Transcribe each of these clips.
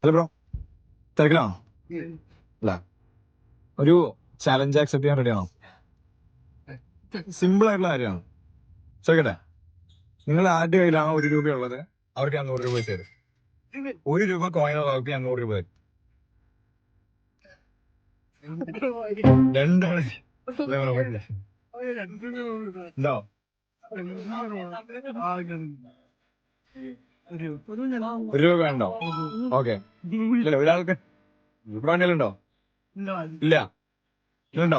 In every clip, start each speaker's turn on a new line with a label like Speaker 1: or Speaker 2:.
Speaker 1: Hello bro, തിരക്കിലാണോ? അല്ല, ഒരു challenge accept ചെയ്യാൻ റെഡിയാണോ? സിമ്പിൾ ആയിട്ടുള്ള കാര്യമാണ്. ചോദിക്കട്ടെ, നിങ്ങൾ ആരുടെ കയ്യിലാണോ 1 രൂപ ഉള്ളത് അവർക്ക് ഞാൻ 100 രൂപ വെച്ച് തരും. 1 രൂപ കോയിൻ ഉള്ളവർക്ക് ഞാൻ 100 രൂപ തരും. രണ്ടാണ് ഉണ്ടോ? 1 രൂപ വേണ്ടോ? ഓക്കെ, ഇല്ല ഒരാൾക്ക് ഉണ്ടോ? ഇല്ല, ഇതുണ്ടോ?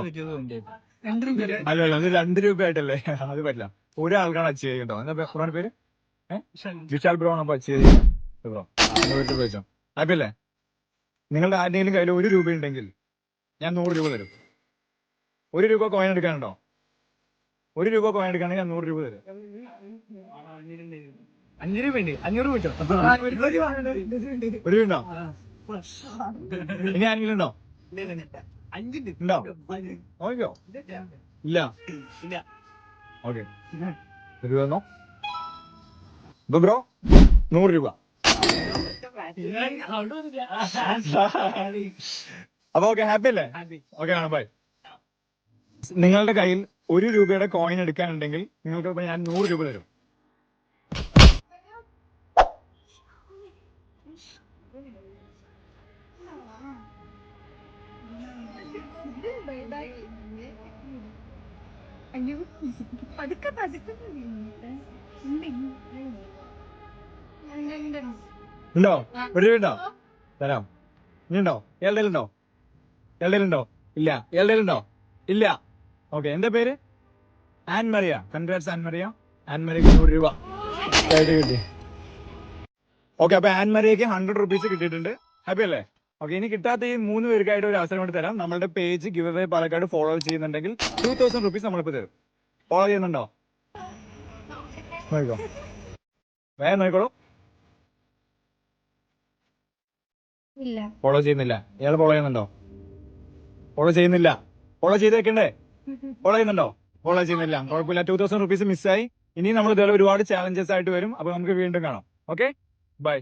Speaker 1: അല്ലല്ല, അത് 2 രൂപ ആയിട്ടല്ലേ, അത് പറ്റില്ല. ഒരാൾക്കാണ് അച്ചീവ് ചെയ്യുന്നുണ്ടോ? എന്താ ബ്രോയുടെ പേര്? വിശാൽ ബ്രോ ആണ്. അപ്പൊ അച്ചീവ് ചെയ്യുന്നത് ബ്രോ 100 രൂപ വെച്ചോ. ഹാപ്പിയല്ലേ? നിങ്ങളുടെ ആരുടെയെങ്കിലും കയ്യിൽ 1 രൂപ ഉണ്ടെങ്കിൽ ഞാൻ 100 രൂപ തരും. 1 രൂപ കോയിൻ എടുക്കാനുണ്ടോ? 1 രൂപ കോയിൻ എടുക്കാണെങ്കിൽ ഞാൻ 100 രൂപ തരും. 5 രൂപ ഉണ്ട്, 500 രൂപ വെച്ചോ. 1 രൂപ ഉണ്ടോ? ഇനി ആരെങ്കിലും ഉണ്ടോ? ഉണ്ടോ? നോക്കിയോ? ഇല്ല. ഓക്കെ, 1 രൂപ തന്നോ. ബ്രോ 100 രൂപ. അപ്പൊ ഓക്കെ, ഹാപ്പി അല്ലേ? ഓക്കെ ആണ്, ബൈ. നിങ്ങളുടെ കയ്യിൽ 1 രൂപയുടെ കോയിൻ എടുക്കാനുണ്ടെങ്കിൽ നിങ്ങൾക്ക് ഞാൻ 100 രൂപ തരും. ഉണ്ടോ? 1 രൂപ ഉണ്ടോ? തരാം. ഇനി ഉണ്ടോ? എൽഡേലുണ്ടോ? എൽഡേലുണ്ടോ? ഇല്ല. എൽഡേലുണ്ടോ? ഇല്ല. ഓക്കെ, എന്റെ പേര് ആൻ മറിയ. കൺഗ്രാറ്റ്സ് ആൻ മറിയ. ആൻ മറിയക്ക് 100 രൂപ കിട്ടി. ഓക്കെ, അപ്പൊ ആൻ മറിയക്ക് 100 റുപ്പീസ് കിട്ടിയിട്ടുണ്ട്. ഹാപ്പി അല്ലേ? ഓക്കെ, ഇനി കിട്ടാത്ത ഈ 3 പേർക്കായിട്ട് ഒരു അവസരം കൊണ്ട് തരാം. നമ്മളുടെ page give away Palakkad follow ചെയ്യുന്നുണ്ടെങ്കിൽ 2000 റുപ്പീസ് നമ്മളിപ്പോ തരും. ഫോളോ ചെയ്യുന്നുണ്ടോ? നോക്കോ, വേഗം നോക്കോളൂ. ഫോളോ ചെയ്യുന്നില്ല. ഇയാൾ ഫോളോ ചെയ്യുന്നുണ്ടോ? ഫോളോ ചെയ്യുന്നില്ല. ഫോളോ ചെയ്തേക്കണ്ടേ? ഫോളോ ചെയ്യുന്നുണ്ടോ? ഫോളോ ചെയ്യുന്നില്ല, കുഴപ്പമില്ല. 2000 റുപ്പീസ് മിസ്സായി. ഇനി നമ്മൾ ഇതുപോലെ ഒരുപാട് ചാലഞ്ചസ് ആയിട്ട് വരും. അപ്പൊ നമുക്ക് വീണ്ടും കാണാം. Okay, by.